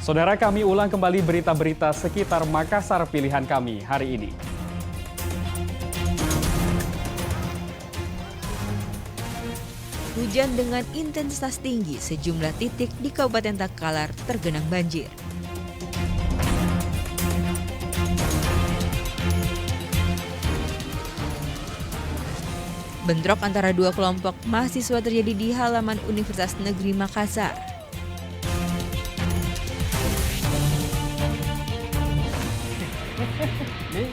Saudara, kami ulang kembali berita-berita sekitar Makassar pilihan kami hari ini. Hujan dengan intensitas tinggi sejumlah titik di Kabupaten Takalar tergenang banjir. Bentrok antara dua kelompok mahasiswa terjadi di halaman Universitas Negeri Makassar. Nih,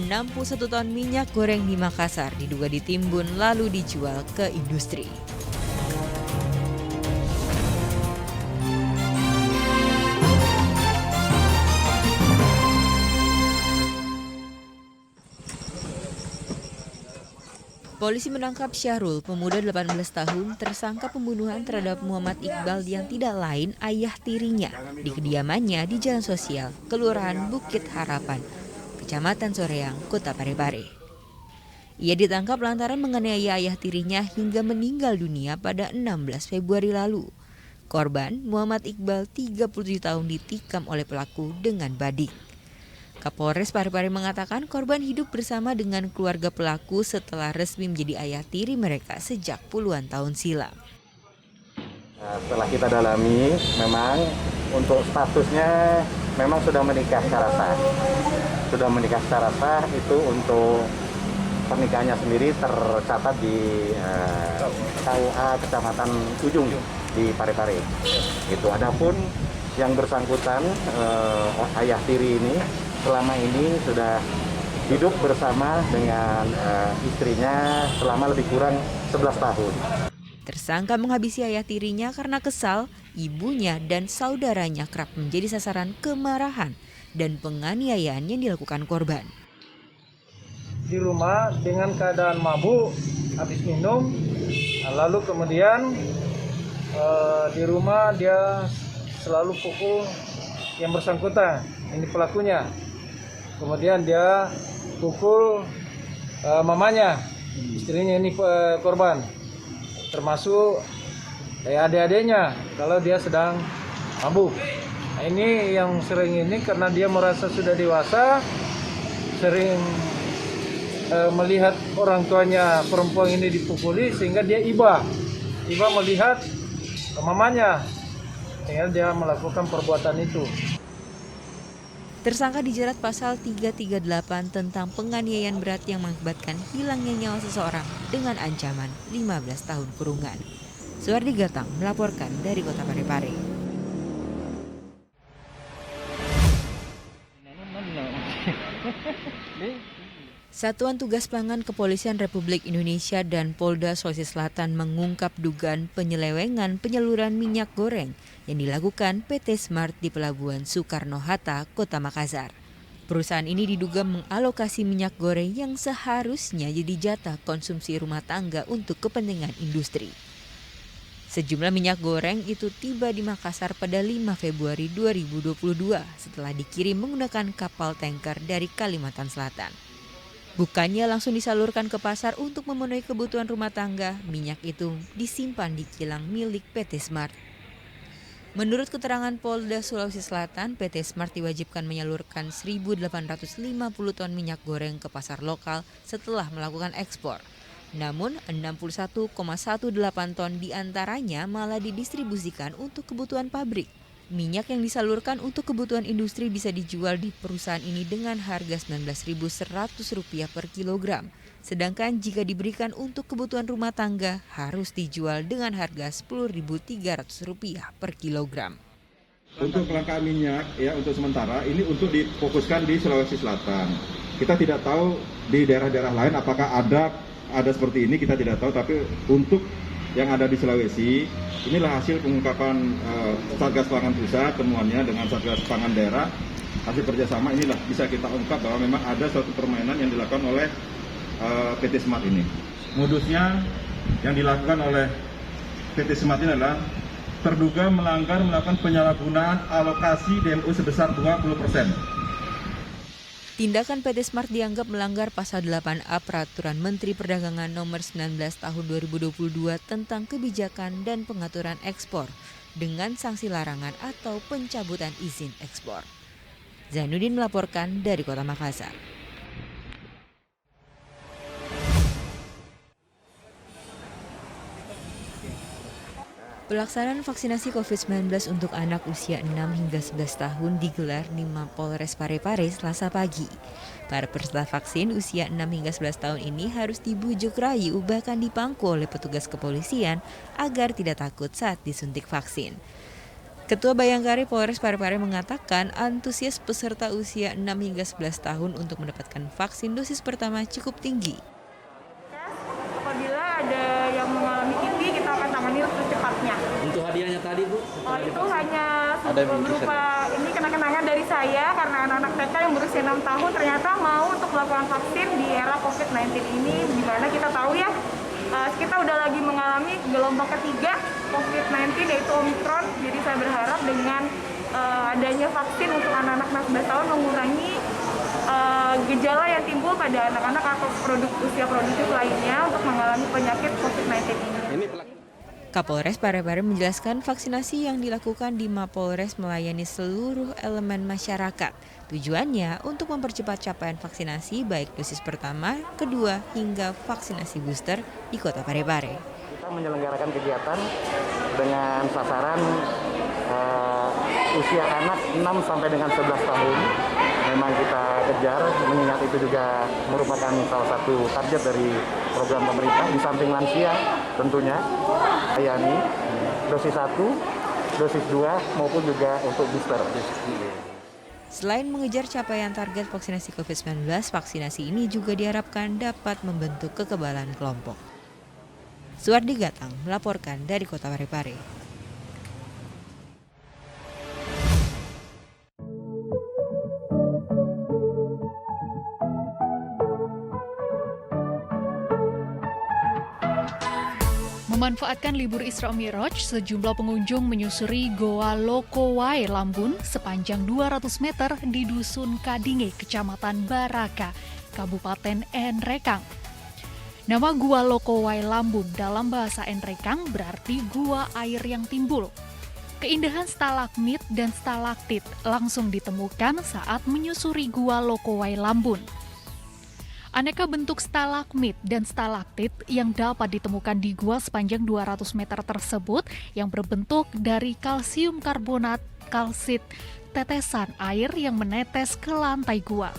61 ton minyak goreng di Makassar diduga ditimbun lalu dijual ke industri. Polisi menangkap Syahrul, pemuda 18 tahun, tersangka pembunuhan terhadap Muhammad Iqbal yang tidak lain ayah tirinya di kediamannya di Jalan Sosial, Kelurahan Bukit Harapan, Kecamatan Soreang, Kota Parepare. Ia ditangkap lantaran menganiaya ayah tirinya hingga meninggal dunia pada 16 Februari lalu. Korban, Muhammad Iqbal, 37 tahun, ditikam oleh pelaku dengan badik. Kapolres Parepare mengatakan korban hidup bersama dengan keluarga pelaku setelah resmi menjadi ayah tiri mereka sejak puluhan tahun silam. Setelah kita dalami, memang untuk statusnya memang sudah menikah secara sah. Sudah menikah secara sah, itu untuk pernikahannya sendiri tercatat di KUA Kecamatan Ujung di Parepare. Itu adapun yang bersangkutan ayah tiri ini selama ini sudah hidup bersama dengan istrinya selama lebih kurang 11 tahun. Tersangka menghabisi ayah tirinya karena kesal ibunya dan saudaranya kerap menjadi sasaran kemarahan dan penganiayaan yang dilakukan korban. Di rumah dengan keadaan mabuk, habis minum, lalu kemudian di rumah dia selalu pukul yang bersangkutan, ini pelakunya. Kemudian dia pukul mamanya, istrinya ini korban, termasuk adik-adiknya kalau dia sedang mabuk. Nah, ini yang sering ini karena dia merasa sudah dewasa, sering melihat orang tuanya perempuan ini dipukuli sehingga dia iba melihat mamanya, sehingga dia melakukan perbuatan itu. Tersangka dijerat pasal 338 tentang penganiayaan berat yang mengakibatkan hilangnya nyawa seseorang dengan ancaman 15 tahun kurungan. Suwardi Gatang melaporkan dari Kota Parepare. Satuan Tugas Pangan Kepolisian Republik Indonesia dan Polda Sulawesi Selatan mengungkap dugaan penyelewengan penyaluran minyak goreng yang dilakukan PT Smart di Pelabuhan Soekarno-Hatta, Kota Makassar. Perusahaan ini diduga mengalokasi minyak goreng yang seharusnya jadi jatah konsumsi rumah tangga untuk kepentingan industri. Sejumlah minyak goreng itu tiba di Makassar pada 5 Februari 2022 setelah dikirim menggunakan kapal tanker dari Kalimantan Selatan. Bukannya langsung disalurkan ke pasar untuk memenuhi kebutuhan rumah tangga, minyak itu disimpan di kilang milik PT Smart. Menurut keterangan Polda Sulawesi Selatan, PT Smart diwajibkan menyalurkan 1.850 ton minyak goreng ke pasar lokal setelah melakukan ekspor. Namun 61,18 ton diantaranya malah didistribusikan untuk kebutuhan pabrik. Minyak yang disalurkan untuk kebutuhan industri bisa dijual di perusahaan ini dengan harga Rp19.100 per kilogram. Sedangkan jika diberikan untuk kebutuhan rumah tangga harus dijual dengan harga Rp10.300 per kilogram. Untuk kelangkaan minyak ya untuk sementara ini untuk difokuskan di Sulawesi Selatan. Kita tidak tahu di daerah-daerah lain apakah ada seperti ini, kita tidak tahu, tapi untuk yang ada di Sulawesi, inilah hasil pengungkapan Satgas Pangan Pusat, temuannya dengan Satgas Pangan Daerah, hasil kerjasama inilah bisa kita ungkap bahwa memang ada suatu permainan yang dilakukan oleh PT Smart ini. Modusnya yang dilakukan oleh PT Smart ini adalah terduga melakukan penyalahgunaan alokasi DMU sebesar 20%. Tindakan PT Smart dianggap melanggar pasal 8A Peraturan Menteri Perdagangan Nomor 19 Tahun 2022 tentang kebijakan dan pengaturan ekspor dengan sanksi larangan atau pencabutan izin ekspor. Zainuddin melaporkan dari Kota Makassar. Pelaksanaan vaksinasi COVID-19 untuk anak usia 6 hingga 11 tahun digelar di Mapolres Parepare Selasa pagi. Para peserta vaksin usia 6 hingga 11 tahun ini harus dibujuk rayu bahkan dipangku oleh petugas kepolisian agar tidak takut saat disuntik vaksin. Ketua Bayangkari Polres Parepare mengatakan antusias peserta usia 6 hingga 11 tahun untuk mendapatkan vaksin dosis pertama cukup tinggi. Apabila ada yang mengalami kipi, kita akan tangani secepatnya. Untuk hadiahnya tadi, Bu? Itu hanya berupa ini kenang-kenangan dari saya karena anak-anak TK yang berusia 6 tahun ternyata mau untuk melakukan vaksin di era COVID-19 ini, di mana kita tahu ya, kita udah lagi mengalami gelombang ketiga COVID-19 yaitu Omicron. Jadi saya berharap dengan adanya vaksin untuk anak-anak 11 tahun mengurangi gejala yang timbul pada anak-anak atau usia produktif lainnya untuk mengalami penyakit COVID-19 ini. Kapolres Parepare menjelaskan vaksinasi yang dilakukan di Mapolres melayani seluruh elemen masyarakat. Tujuannya untuk mempercepat capaian vaksinasi baik dosis pertama, kedua, hingga vaksinasi booster di Kota Parepare. Kita menyelenggarakan kegiatan dengan sasaran usia anak 6 sampai dengan 11 tahun. Memang kita kejar, mengingat itu juga merupakan salah satu target dari program pemerintah di samping lansia tentunya layani dosis 1, dosis 2 maupun juga untuk booster. Selain mengejar capaian target vaksinasi COVID-19, vaksinasi ini juga diharapkan dapat membentuk kekebalan kelompok. Suwardi Gatang melaporkan dari Kota Parepare. Memanfaatkan libur Isra Mi'raj, sejumlah pengunjung menyusuri Goa Lokowai Lambun sepanjang 200 meter di Dusun Kadinge, Kecamatan Baraka, Kabupaten Enrekang. Nama Gua Lokowai Lambun dalam bahasa Enrekang berarti gua air yang timbul. Keindahan stalagmit dan stalaktit langsung ditemukan saat menyusuri Gua Lokowai Lambun. Aneka bentuk stalagmit dan stalaktit yang dapat ditemukan di gua sepanjang 200 meter tersebut yang berbentuk dari kalsium karbonat, kalsit, tetesan air yang menetes ke lantai gua.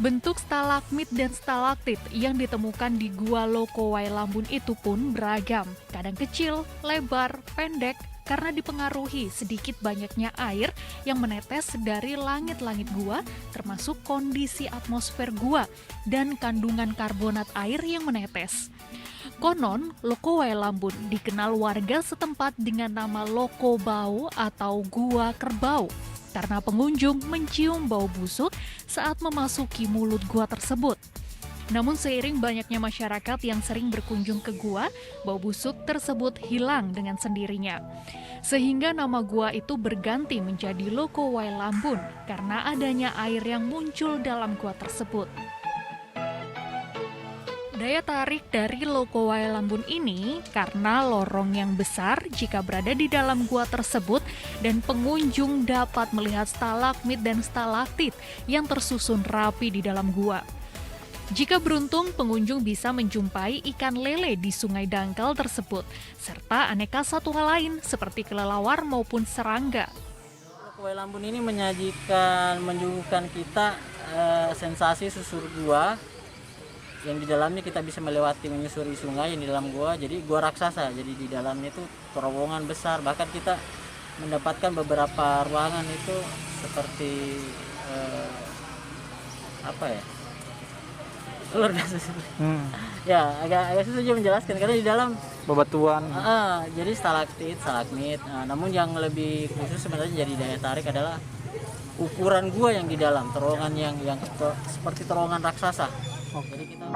Bentuk stalagmit dan stalaktit yang ditemukan di Gua Lokowai Lambun itu pun beragam, kadang kecil, lebar, pendek, karena dipengaruhi sedikit banyaknya air yang menetes dari langit-langit gua, termasuk kondisi atmosfer gua dan kandungan karbonat air yang menetes. Konon, Lokowai Lambun dikenal warga setempat dengan nama Loko Bau atau Gua Kerbau, karena pengunjung mencium bau busuk saat memasuki mulut gua tersebut. Namun seiring banyaknya masyarakat yang sering berkunjung ke gua, bau busuk tersebut hilang dengan sendirinya. Sehingga nama gua itu berganti menjadi Lokowai Lambun karena adanya air yang muncul dalam gua tersebut. Daya tarik dari Lokowai Lambun ini karena lorong yang besar jika berada di dalam gua tersebut dan pengunjung dapat melihat stalagmit dan stalaktit yang tersusun rapi di dalam gua. Jika beruntung, pengunjung bisa menjumpai ikan lele di sungai dangkal tersebut, serta aneka satwa lain seperti kelelawar maupun serangga. Lokowai Lambun ini menyuguhkan kita sensasi susur gua, yang di dalamnya kita bisa melewati menyusuri sungai yang di dalam gua, jadi gua raksasa, jadi di dalamnya itu terowongan besar, bahkan kita mendapatkan beberapa ruangan itu seperti luar biasa sih. Ya agak susah juga menjelaskan karena di dalam Bebatuan. jadi stalaktit, stalagmit. Namun yang lebih khusus sebenarnya jadi daya tarik adalah ukuran gua yang di dalam terowongan yang seperti terowongan raksasa. Jadi kita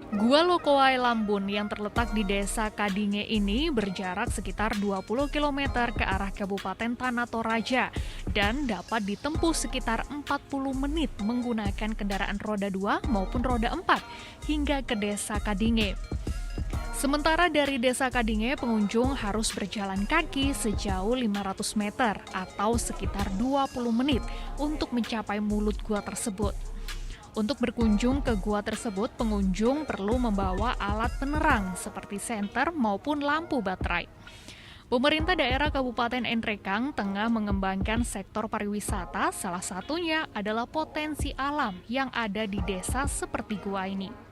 Gua Lokowai Lambun yang terletak di Desa Kadinge ini berjarak sekitar 20 km ke arah Kabupaten Tanah Toraja dan dapat ditempuh sekitar 40 menit menggunakan kendaraan roda 2 maupun roda 4 hingga ke Desa Kadinge. Sementara dari Desa Kadinge, pengunjung harus berjalan kaki sejauh 500 meter atau sekitar 20 menit untuk mencapai mulut gua tersebut. Untuk berkunjung ke gua tersebut, pengunjung perlu membawa alat penerang seperti senter maupun lampu baterai. Pemerintah daerah Kabupaten Nrekang tengah mengembangkan sektor pariwisata, salah satunya adalah potensi alam yang ada di desa seperti gua ini.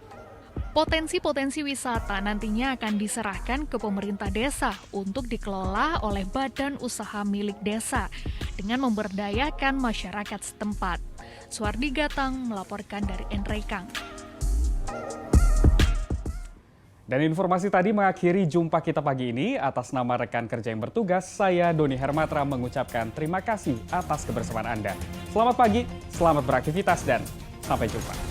Potensi-potensi wisata nantinya akan diserahkan ke pemerintah desa untuk dikelola oleh badan usaha milik desa dengan memberdayakan masyarakat setempat. Suardi Gatang melaporkan dari Nrekang. Dan informasi tadi mengakhiri jumpa kita pagi ini. Atas nama rekan kerja yang bertugas, saya Doni Hermatra mengucapkan terima kasih atas kebersamaan Anda. Selamat pagi, selamat beraktivitas, dan sampai jumpa.